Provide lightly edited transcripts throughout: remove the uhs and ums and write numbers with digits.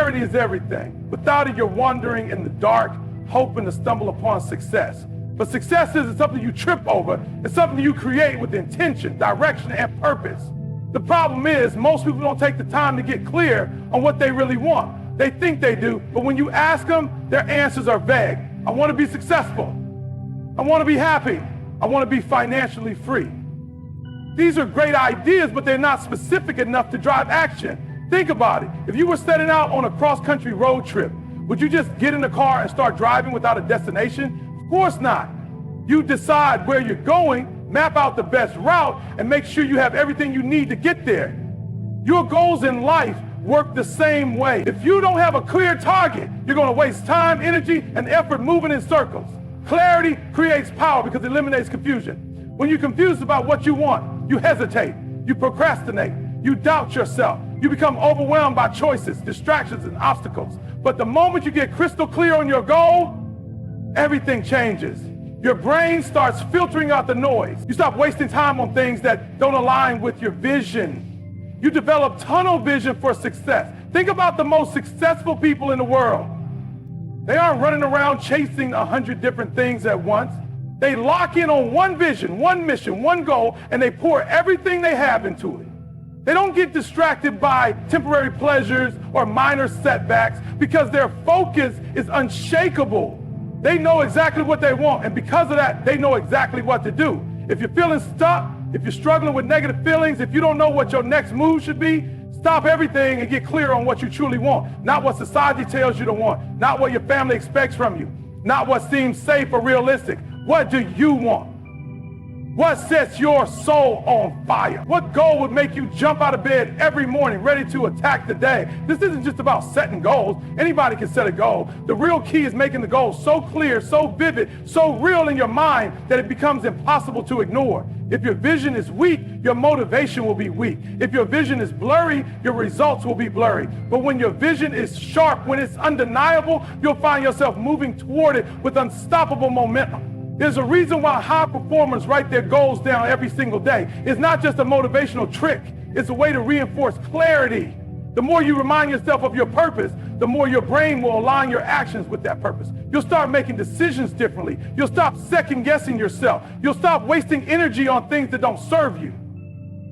Clarity is everything. Without it, you're wandering in the dark, hoping to stumble upon success. But success isn't something you trip over. It's something you create with intention, direction, and purpose. The problem is most people don't take the time to get clear on what they really want. They think they do, but when you ask them, their answers are vague. I want to be successful. I want to be happy. I want to be financially free. These are great ideas, but they're not specific enough to drive action. Think about it. If you were setting out on a cross-country road trip, would you just get in the car and start driving without a destination? Of course not. You decide where you're going, map out the best route, and make sure you have everything you need to get there. Your goals in life work the same way. If you don't have a clear target, you're going to waste time, energy, and effort moving in circles. Clarity creates power because it eliminates confusion. When you're confused about what you want, you hesitate, you procrastinate, you doubt yourself, you become overwhelmed by choices, distractions, and obstacles. But the moment you get crystal clear on your goal, everything changes. Your brain starts filtering out the noise. You stop wasting time on things that don't align with your vision. You develop tunnel vision for success. Think about the most successful people in the world. They aren't running around chasing 100 different things at once. They lock in on one vision, one mission, one goal, and they pour everything they have into it. They don't get distracted by temporary pleasures or minor setbacks because their focus is unshakable. They know exactly what they want, and because of that, they know exactly what to do. If you're feeling stuck, if you're struggling with negative feelings, if you don't know what your next move should be, stop everything and get clear on what you truly want. Not what society tells you to want, not what your family expects from you, not what seems safe or realistic. What do you want? What sets your soul on fire? What goal would make you jump out of bed every morning ready to attack the day? This isn't just about setting goals. Anybody can set a goal. The real key is making the goal so clear, so vivid, so real in your mind that it becomes impossible to ignore. If your vision is weak, your motivation will be weak. If your vision is blurry, your results will be blurry. But when your vision is sharp, when it's undeniable, you'll find yourself moving toward it with unstoppable momentum. There's a reason why high performers write their goals down every single day. It's not just a motivational trick. It's a way to reinforce clarity. The more you remind yourself of your purpose, the more your brain will align your actions with that purpose. You'll start making decisions differently. You'll stop second-guessing yourself. You'll stop wasting energy on things that don't serve you.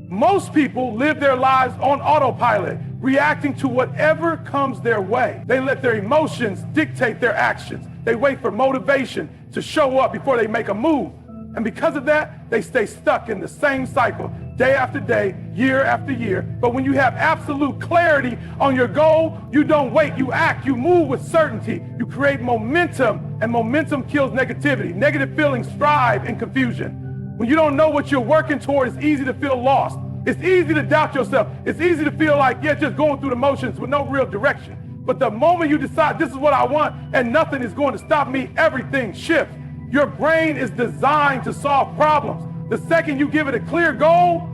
Most people live their lives on autopilot, reacting to whatever comes their way. They let their emotions dictate their actions. They wait for motivation to show up before they make a move. And because of that, they stay stuck in the same cycle, day after day, year after year. But when you have absolute clarity on your goal, you don't wait, you act, you move with certainty. You create momentum, and momentum kills negativity. Negative feelings thrive in confusion. When you don't know what you're working toward, it's easy to feel lost. It's easy to doubt yourself. It's easy to feel like you're just going through the motions with no real direction. But the moment you decide this is what I want and nothing is going to stop me, everything shifts. Your brain is designed to solve problems. The second you give it a clear goal,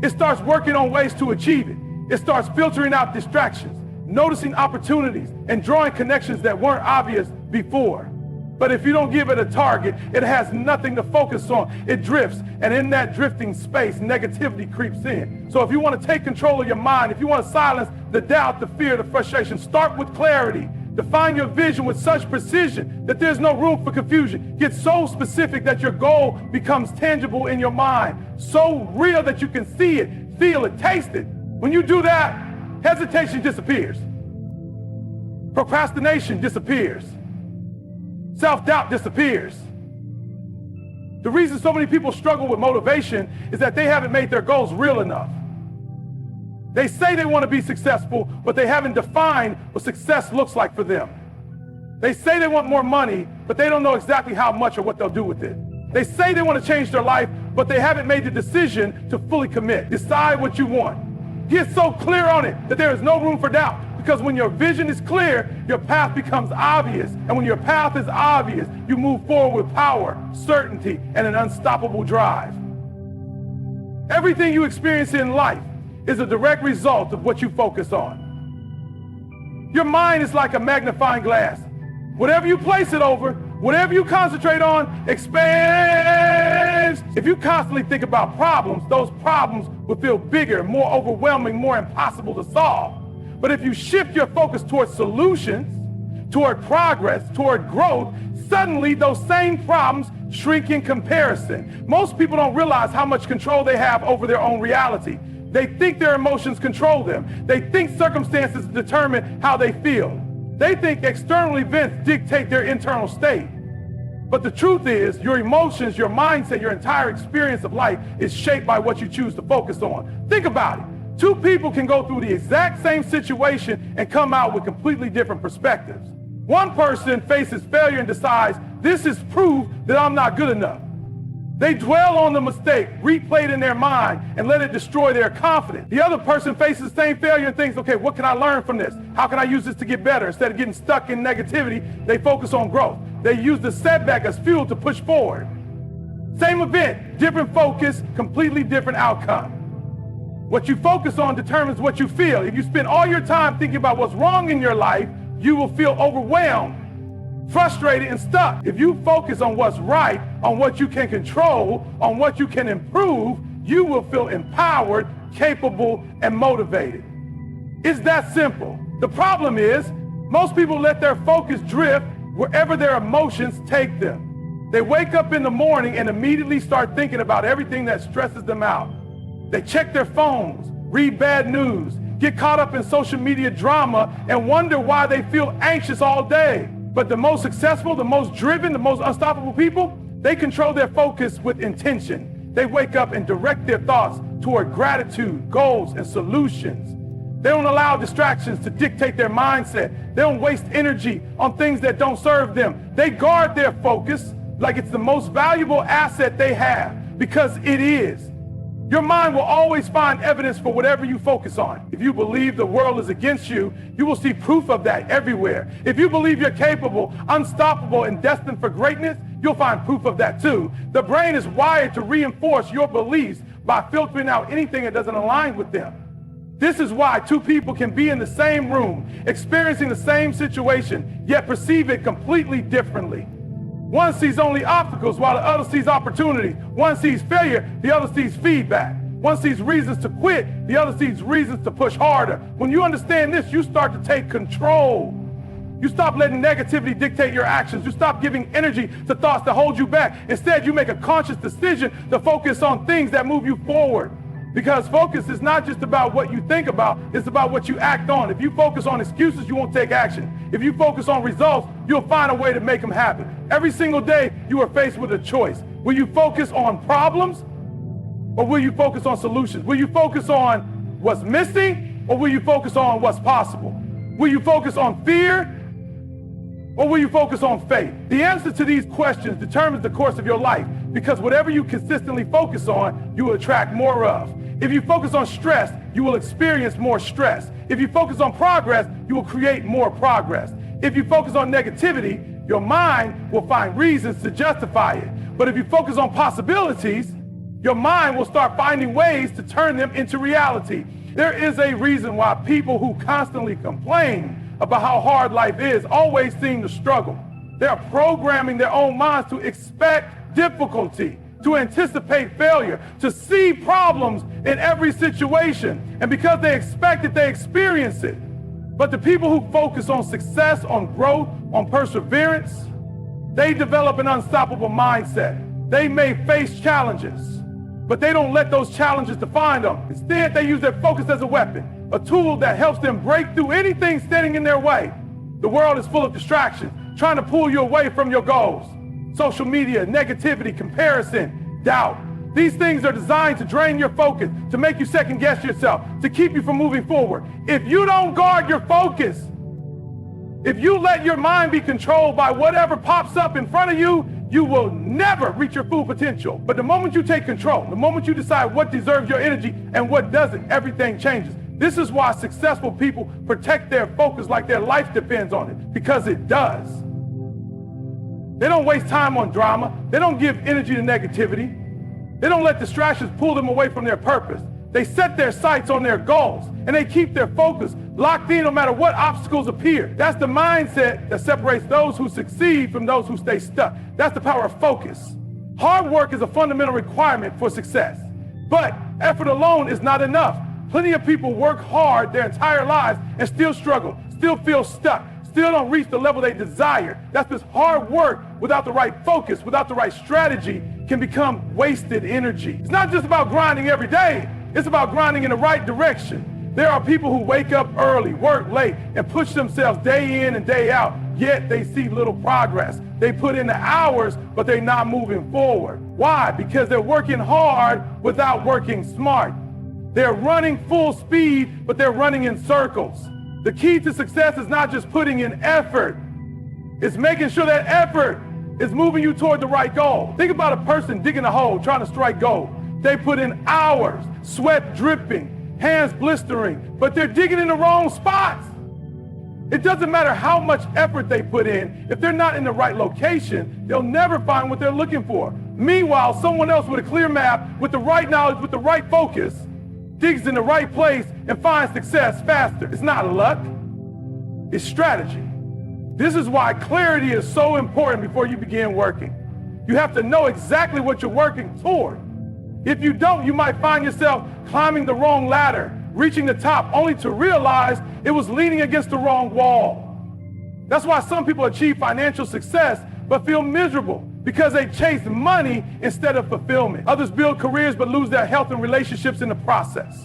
it starts working on ways to achieve it. It starts filtering out distractions, noticing opportunities, and drawing connections that weren't obvious before. But if you don't give it a target, it has nothing to focus on. It drifts, and in that drifting space, negativity creeps in. So if you want to take control of your mind, if you want to silence the doubt, the fear, the frustration, start with clarity. Define your vision with such precision that there's no room for confusion. Get so specific that your goal becomes tangible in your mind, so real that you can see it, feel it, taste it. When you do that, hesitation disappears. Procrastination disappears. Self-doubt disappears. The reason so many people struggle with motivation is that they haven't made their goals real enough. They say they want to be successful, but they haven't defined what success looks like for them. They say they want more money, but they don't know exactly how much or what they'll do with it. They say they want to change their life, but they haven't made the decision to fully commit. Decide what you want. Get so clear on it that there is no room for doubt. Because when your vision is clear, your path becomes obvious. And when your path is obvious, you move forward with power, certainty, and an unstoppable drive. Everything you experience in life is a direct result of what you focus on. Your mind is like a magnifying glass. Whatever you place it over, whatever you concentrate on, expands. If you constantly think about problems, those problems will feel bigger, more overwhelming, more impossible to solve. But if you shift your focus towards solutions, toward progress, toward growth, suddenly those same problems shrink in comparison. Most people don't realize how much control they have over their own reality. They think their emotions control them. They think circumstances determine how they feel. They think external events dictate their internal state. But the truth is, your emotions, your mindset, your entire experience of life is shaped by what you choose to focus on. Think about it. Two people can go through the exact same situation and come out with completely different perspectives. One person faces failure and decides, this is proof that I'm not good enough. They dwell on the mistake, replay it in their mind, and let it destroy their confidence. The other person faces the same failure and thinks, okay, what can I learn from this? How can I use this to get better? Instead of getting stuck in negativity, they focus on growth. They use the setback as fuel to push forward. Same event, different focus, completely different outcome. What you focus on determines what you feel. If you spend all your time thinking about what's wrong in your life, you will feel overwhelmed, frustrated, and stuck. If you focus on what's right, on what you can control, on what you can improve, you will feel empowered, capable, and motivated. It's that simple. The problem is, most people let their focus drift wherever their emotions take them. They wake up in the morning and immediately start thinking about everything that stresses them out. They check their phones, read bad news, get caught up in social media drama, and wonder why they feel anxious all day. But the most successful, the most driven, the most unstoppable people, they control their focus with intention. They wake up and direct their thoughts toward gratitude, goals, and solutions. They don't allow distractions to dictate their mindset. They don't waste energy on things that don't serve them. They guard their focus like it's the most valuable asset they have, because it is. Your mind will always find evidence for whatever you focus on. If you believe the world is against you, you will see proof of that everywhere. If you believe you're capable, unstoppable, and destined for greatness, you'll find proof of that too. The brain is wired to reinforce your beliefs by filtering out anything that doesn't align with them. This is why two people can be in the same room, experiencing the same situation, yet perceive it completely differently. One sees only obstacles while the other sees opportunities. One sees failure, the other sees feedback. One sees reasons to quit, the other sees reasons to push harder. When you understand this, you start to take control. You stop letting negativity dictate your actions. You stop giving energy to thoughts that hold you back. Instead, you make a conscious decision to focus on things that move you forward. Because focus is not just about what you think about, it's about what you act on. If you focus on excuses, you won't take action. If you focus on results, you'll find a way to make them happen. Every single day, you are faced with a choice. Will you focus on problems, or will you focus on solutions? Will you focus on what's missing, or will you focus on what's possible? Will you focus on fear, or will you focus on faith? The answer to these questions determines the course of your life, because whatever you consistently focus on, you will attract more of. If you focus on stress, you will experience more stress. If you focus on progress, you will create more progress. If you focus on negativity, your mind will find reasons to justify it. But if you focus on possibilities, your mind will start finding ways to turn them into reality. There is a reason why people who constantly complain about how hard life is always seem to struggle. They are programming their own minds to expect difficulty, to anticipate failure, to see problems in every situation. And because they expect it, they experience it. But the people who focus on success, on growth, on perseverance, they develop an unstoppable mindset. They may face challenges, but they don't let those challenges define them. Instead, they use their focus as a weapon, a tool that helps them break through anything standing in their way. The world is full of distractions, trying to pull you away from your goals. Social media, negativity, comparison, doubt. These things are designed to drain your focus, to make you second guess yourself, to keep you from moving forward. If you don't guard your focus, if you let your mind be controlled by whatever pops up in front of you, you will never reach your full potential. But the moment you take control, the moment you decide what deserves your energy and what doesn't, everything changes. This is why successful people protect their focus like their life depends on it, because it does. They don't waste time on drama. They don't give energy to negativity. They don't let distractions pull them away from their purpose. They set their sights on their goals, and they keep their focus locked in no matter what obstacles appear. That's the mindset that separates those who succeed from those who stay stuck. That's the power of focus. Hard work is a fundamental requirement for success, but effort alone is not enough. Plenty of people work hard their entire lives and still struggle, still feel stuck, still don't reach the level they desire. That's because hard work without the right focus, without the right strategy, can become wasted energy. It's not just about grinding every day. It's about grinding in the right direction. There are people who wake up early, work late, and push themselves day in and day out, yet they see little progress. They put in the hours, but they're not moving forward. Why? Because they're working hard without working smart. They're running full speed, but they're running in circles. The key to success is not just putting in effort. It's making sure that effort is moving you toward the right goal. Think about a person digging a hole, trying to strike gold. They put in hours, sweat dripping, hands blistering, but they're digging in the wrong spots. It doesn't matter how much effort they put in. If they're not in the right location, they'll never find what they're looking for. Meanwhile, someone else with a clear map, with the right knowledge, with the right focus, digs in the right place and finds success faster. It's not luck, it's strategy. This is why clarity is so important before you begin working. You have to know exactly what you're working toward. If you don't, you might find yourself climbing the wrong ladder, reaching the top, only to realize it was leaning against the wrong wall. That's why some people achieve financial success but feel miserable, because they chase money instead of fulfillment. Others build careers but lose their health and relationships in the process.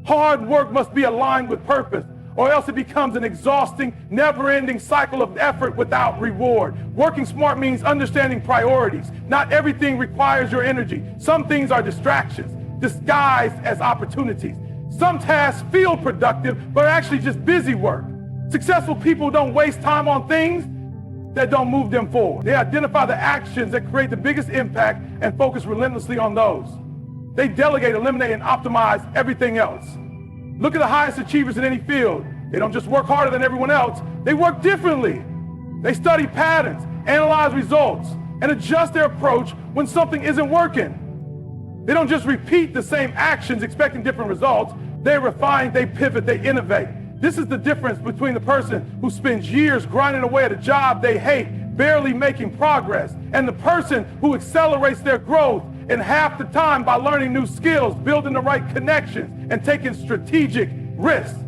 Hard work must be aligned with purpose, or else it becomes an exhausting, never-ending cycle of effort without reward. Working smart means understanding priorities. Not everything requires your energy. Some things are distractions, disguised as opportunities. Some tasks feel productive, but are actually just busy work. Successful people don't waste time on things that don't move them forward. They identify the actions that create the biggest impact and focus relentlessly on those. They delegate, eliminate, and optimize everything else. Look at the highest achievers in any field. They don't just work harder than everyone else, they work differently. They study patterns, analyze results, and adjust their approach when something isn't working. They don't just repeat the same actions expecting different results. They refine, they pivot, they innovate. This is the difference between the person who spends years grinding away at a job they hate, barely making progress, and the person who accelerates their growth in half the time by learning new skills, building the right connections, and taking strategic risks.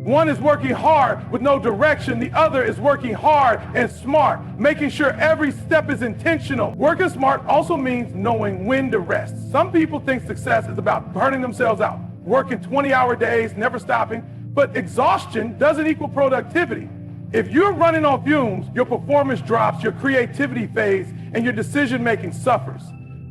One is working hard with no direction. The other is working hard and smart, making sure every step is intentional. Working smart also means knowing when to rest. Some people think success is about burning themselves out, working 20-hour days, never stopping. But exhaustion doesn't equal productivity. If you're running on fumes, your performance drops, your creativity fades, and your decision-making suffers.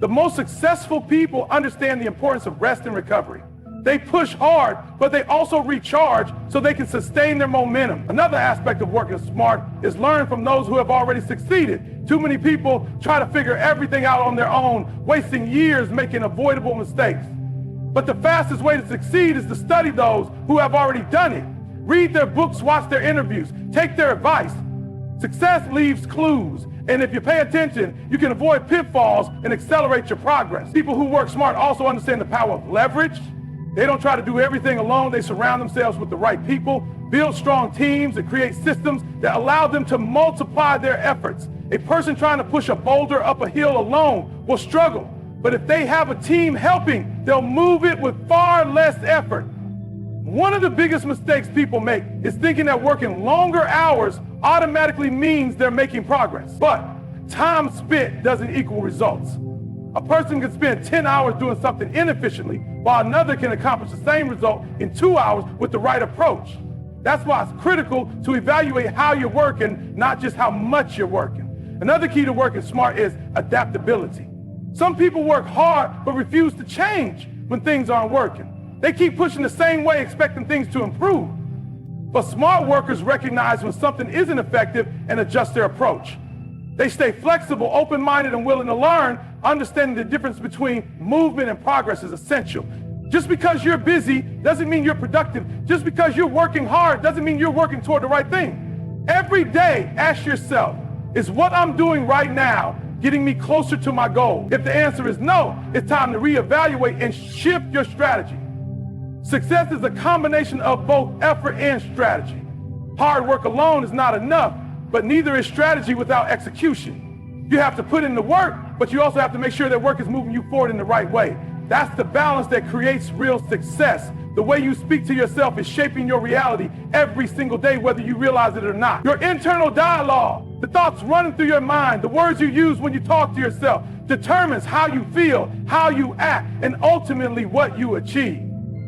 The most successful people understand the importance of rest and recovery. They push hard, but they also recharge so they can sustain their momentum. Another aspect of working smart is learn from those who have already succeeded. Too many people try to figure everything out on their own, wasting years making avoidable mistakes. But the fastest way to succeed is to study those who have already done it. Read their books, watch their interviews, take their advice. Success leaves clues, and if you pay attention, you can avoid pitfalls and accelerate your progress. People who work smart also understand the power of leverage. They don't try to do everything alone. They surround themselves with the right people, build strong teams, and create systems that allow them to multiply their efforts. A person trying to push a boulder up a hill alone will struggle. But if they have a team helping, they'll move it with far less effort. One of the biggest mistakes people make is thinking that working longer hours automatically means they're making progress. But time spent doesn't equal results. A person can spend 10 hours doing something inefficiently, while another can accomplish the same result in 2 hours with the right approach. That's why it's critical to evaluate how you're working, not just how much you're working. Another key to working smart is adaptability. Some people work hard but refuse to change when things aren't working. They keep pushing the same way, expecting things to improve. But smart workers recognize when something isn't effective and adjust their approach. They stay flexible, open-minded, and willing to learn, understanding the difference between movement and progress is essential. Just because you're busy doesn't mean you're productive. Just because you're working hard doesn't mean you're working toward the right thing. Every day, ask yourself, is what I'm doing right now getting me closer to my goal? If the answer is no, it's time to reevaluate and shift your strategy. Success is a combination of both effort and strategy. Hard work alone is not enough, but neither is strategy without execution. You have to put in the work, but you also have to make sure that work is moving you forward in the right way. That's the balance that creates real success. The way you speak to yourself is shaping your reality every single day, whether you realize it or not. Your internal dialogue, the thoughts running through your mind, the words you use when you talk to yourself, determines how you feel, how you act, and ultimately what you achieve.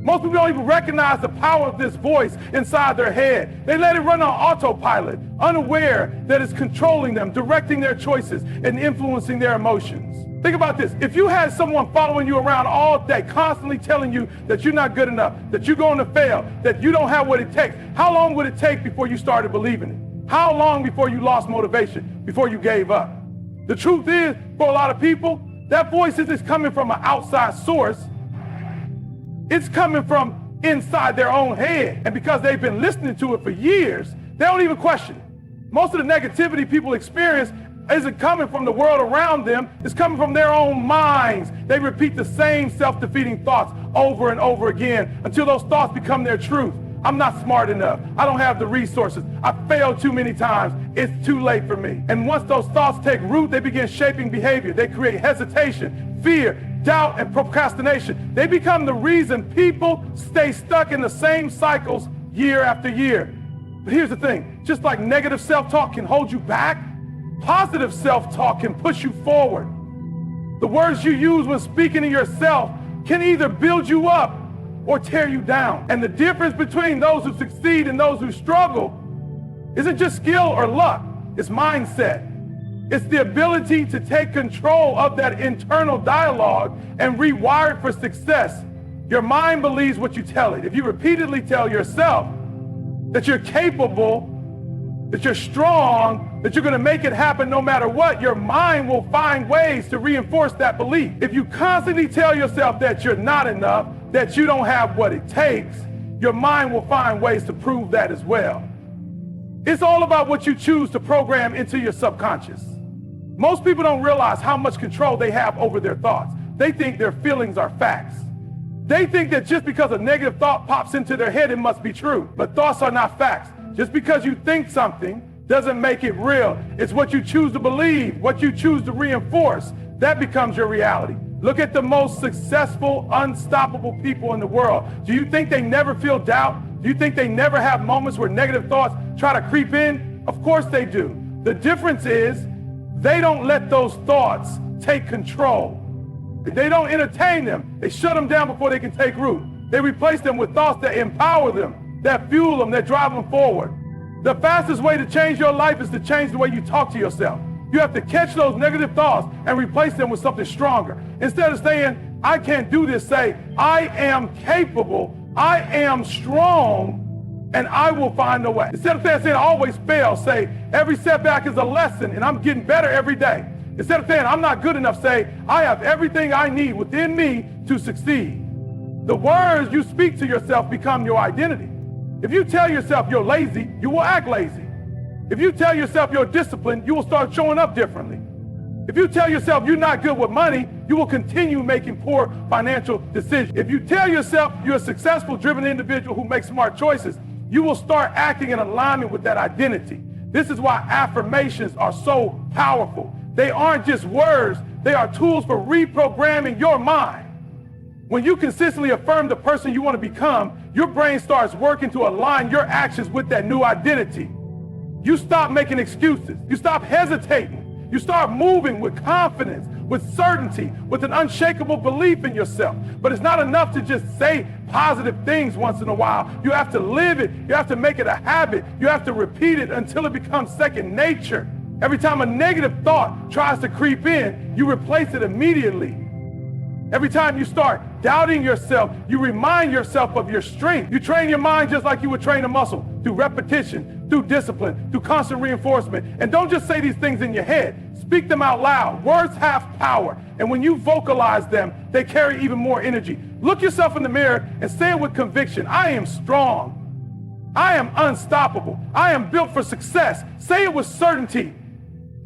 Most people don't even recognize the power of this voice inside their head. They let it run on autopilot, unaware that it's controlling them, directing their choices, and influencing their emotions. Think about this. If you had someone following you around all day, constantly telling you that you're not good enough, that you're going to fail, that you don't have what it takes, how long would it take before you started believing it? How long before you lost motivation, before you gave up? The truth is, for a lot of people, that voice isn't coming from an outside source. It's coming from inside their own head. And because they've been listening to it for years, they don't even question it. Most of the negativity people experience isn't coming from the world around them. It's coming from their own minds. They repeat the same self-defeating thoughts over and over again until those thoughts become their truth. I'm not smart enough. I don't have the resources. I failed too many times. It's too late for me. And once those thoughts take root, they begin shaping behavior. They create hesitation, fear, doubt, and procrastination. They become the reason people stay stuck in the same cycles year after year. But here's the thing, just like negative self-talk can hold you back, positive self-talk can push you forward. The words you use when speaking to yourself can either build you up or tear you down. And the difference between those who succeed and those who struggle isn't just skill or luck, it's mindset. It's the ability to take control of that internal dialogue and rewire it for success. Your mind believes what you tell it. If you repeatedly tell yourself that you're capable, that you're strong, that you're going to make it happen no matter what, your mind will find ways to reinforce that belief. If you constantly tell yourself that you're not enough, that you don't have what it takes, your mind will find ways to prove that as well. It's all about what you choose to program into your subconscious. Most people don't realize how much control they have over their thoughts. They think their feelings are facts. They think that just because a negative thought pops into their head, it must be true. But thoughts are not facts. Just because you think something doesn't make it real. It's what you choose to believe, what you choose to reinforce. That becomes your reality. Look at the most successful, unstoppable people in the world. Do you think they never feel doubt? Do you think they never have moments where negative thoughts try to creep in? Of course they do. The difference is they don't let those thoughts take control. They don't entertain them. They shut them down before they can take root. They replace them with thoughts that empower them, that fuel them, that drive them forward. The fastest way to change your life is to change the way you talk to yourself. You have to catch those negative thoughts and replace them with something stronger. Instead of saying, I can't do this, say, I am capable, I am strong, and I will find a way. Instead of saying I always fail, say, every setback is a lesson and I'm getting better every day. Instead of saying I'm not good enough, say, I have everything I need within me to succeed. The words you speak to yourself become your identity. If you tell yourself you're lazy, you will act lazy. If you tell yourself you're disciplined, you will start showing up differently. If you tell yourself you're not good with money, you will continue making poor financial decisions. If you tell yourself you're a successful, driven individual who makes smart choices, you will start acting in alignment with that identity. This is why affirmations are so powerful. They aren't just words, they are tools for reprogramming your mind. When you consistently affirm the person you want to become, your brain starts working to align your actions with that new identity. You stop making excuses. You stop hesitating. You start moving with confidence, with certainty, with an unshakable belief in yourself. But it's not enough to just say positive things once in a while. You have to live it. You have to make it a habit. You have to repeat it until it becomes second nature. Every time a negative thought tries to creep in, you replace it immediately. Every time you start doubting yourself, you remind yourself of your strength. You train your mind just like you would train a muscle, through repetition, through discipline, through constant reinforcement. And don't just say these things in your head. Speak them out loud. Words have power. And when you vocalize them, they carry even more energy. Look yourself in the mirror and say it with conviction. I am strong. I am unstoppable. I am built for success. Say it with certainty.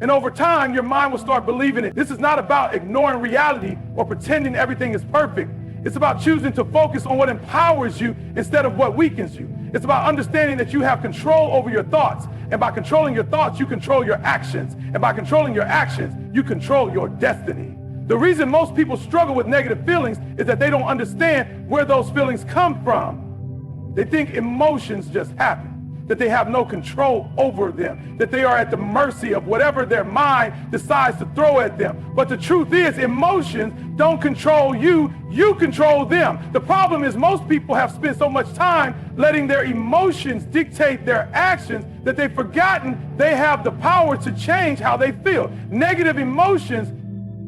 And over time, your mind will start believing it. This is not about ignoring reality or pretending everything is perfect. It's about choosing to focus on what empowers you instead of what weakens you. It's about understanding that you have control over your thoughts. And by controlling your thoughts, you control your actions. And by controlling your actions, you control your destiny. The reason most people struggle with negative feelings is that they don't understand where those feelings come from. They think emotions just happen, that they have no control over them, that they are at the mercy of whatever their mind decides to throw at them. But the truth is, emotions don't control you, you control them. The problem is most people have spent so much time letting their emotions dictate their actions that they've forgotten they have the power to change how they feel. Negative emotions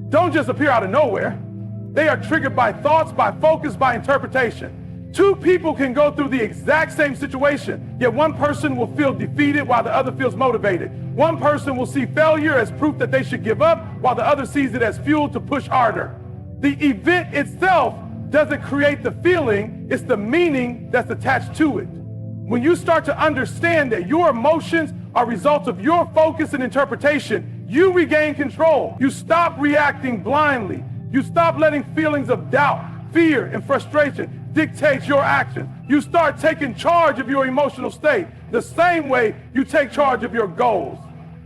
don't just appear out of nowhere. They are triggered by thoughts, by focus, by interpretation. Two people can go through the exact same situation, yet one person will feel defeated while the other feels motivated. One person will see failure as proof that they should give up, while the other sees it as fuel to push harder. The event itself doesn't create the feeling, it's the meaning that's attached to it. When you start to understand that your emotions are results of your focus and interpretation, you regain control. You stop reacting blindly. You stop letting feelings of doubt, fear, and frustration dictate your actions. You start taking charge of your emotional state the same way you take charge of your goals.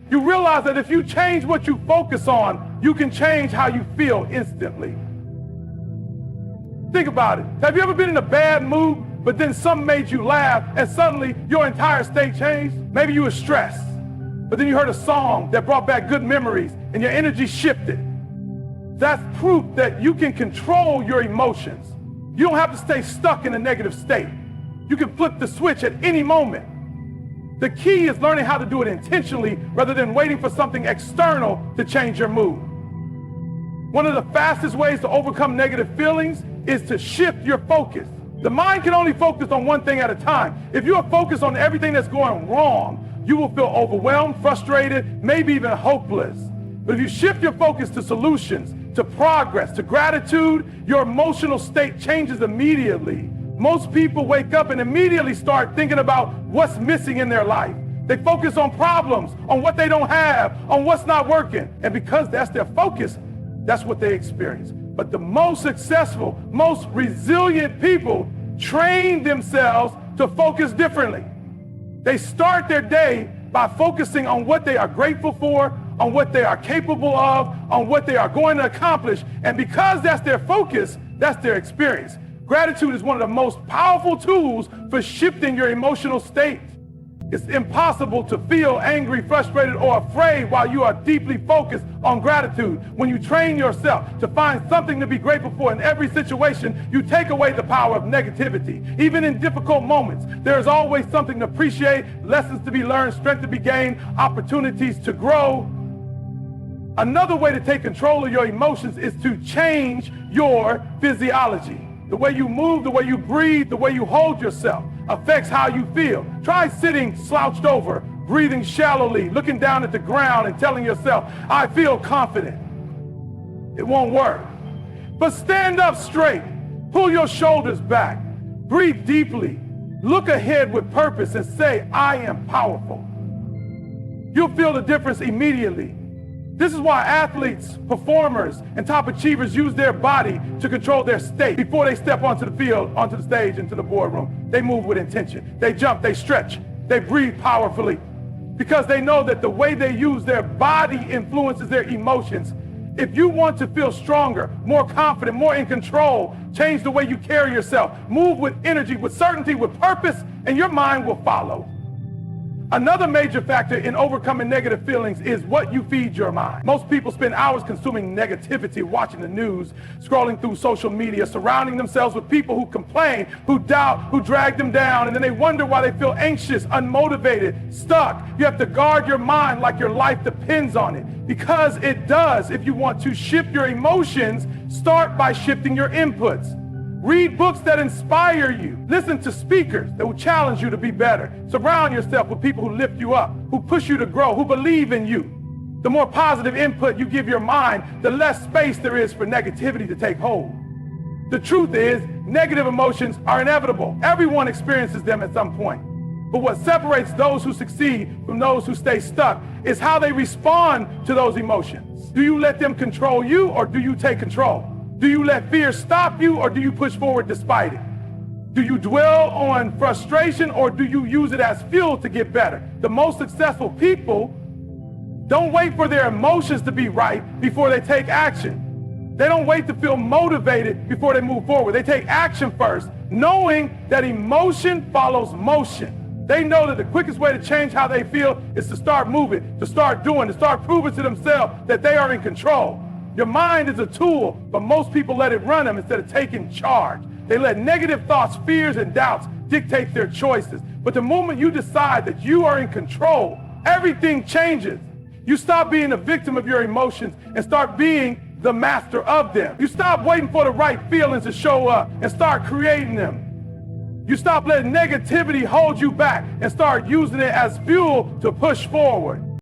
You realize that if you change what you focus on, you can change how you feel instantly. Think about it. Have you ever been in a bad mood, but then something made you laugh and suddenly your entire state changed? Maybe you were stressed, but then you heard a song that brought back good memories and your energy shifted. That's proof that you can control your emotions. You don't have to stay stuck in a negative state. You can flip the switch at any moment. The key is learning how to do it intentionally rather than waiting for something external to change your mood. One of the fastest ways to overcome negative feelings is to shift your focus. The mind can only focus on one thing at a time. If you are focused on everything that's going wrong, you will feel overwhelmed, frustrated, maybe even hopeless. But if you shift your focus to solutions, to progress, to gratitude, your emotional state changes immediately. Most people wake up and immediately start thinking about what's missing in their life. They focus on problems, on what they don't have, on what's not working. And because that's their focus, that's what they experience. But the most successful, most resilient people train themselves to focus differently. They start their day by focusing on what they are grateful for, on what they are capable of, on what they are going to accomplish. And because that's their focus, that's their experience. Gratitude is one of the most powerful tools for shifting your emotional state. It's impossible to feel angry, frustrated, or afraid while you are deeply focused on gratitude. When you train yourself to find something to be grateful for in every situation, you take away the power of negativity. Even in difficult moments, there is always something to appreciate, lessons to be learned, strength to be gained, opportunities to grow. Another way to take control of your emotions is to change your physiology. The way you move, the way you breathe, the way you hold yourself affects how you feel. Try sitting slouched over, breathing shallowly, looking down at the ground and telling yourself, I feel confident. It won't work. But stand up straight, pull your shoulders back, breathe deeply, look ahead with purpose and say, I am powerful. You'll feel the difference immediately. This is why athletes, performers, and top achievers use their body to control their state. Before they step onto the field, onto the stage, into the boardroom, they move with intention. They jump, they stretch, they breathe powerfully because they know that the way they use their body influences their emotions. If you want to feel stronger, more confident, more in control, change the way you carry yourself, move with energy, with certainty, with purpose, and your mind will follow. Another major factor in overcoming negative feelings is what you feed your mind. Most people spend hours consuming negativity, watching the news, scrolling through social media, surrounding themselves with people who complain, who doubt, who drag them down, and then they wonder why they feel anxious, unmotivated, stuck. You have to guard your mind like your life depends on it, because it does. If you want to shift your emotions, start by shifting your inputs. Read books that inspire you. Listen to speakers that will challenge you to be better. Surround yourself with people who lift you up, who push you to grow, who believe in you. The more positive input you give your mind, the less space there is for negativity to take hold. The truth is, negative emotions are inevitable. Everyone experiences them at some point. But what separates those who succeed from those who stay stuck is how they respond to those emotions. Do you let them control you, or do you take control? Do you let fear stop you, or do you push forward despite it? Do you dwell on frustration, or do you use it as fuel to get better? The most successful people don't wait for their emotions to be right before they take action. They don't wait to feel motivated before they move forward. They take action first, knowing that emotion follows motion. They know that the quickest way to change how they feel is to start moving, to start doing, to start proving to themselves that they are in control. Your mind is a tool, but most people let it run them instead of taking charge. They let negative thoughts, fears, and doubts dictate their choices. But the moment you decide that you are in control, everything changes. You stop being a victim of your emotions and start being the master of them. You stop waiting for the right feelings to show up and start creating them. You stop letting negativity hold you back and start using it as fuel to push forward.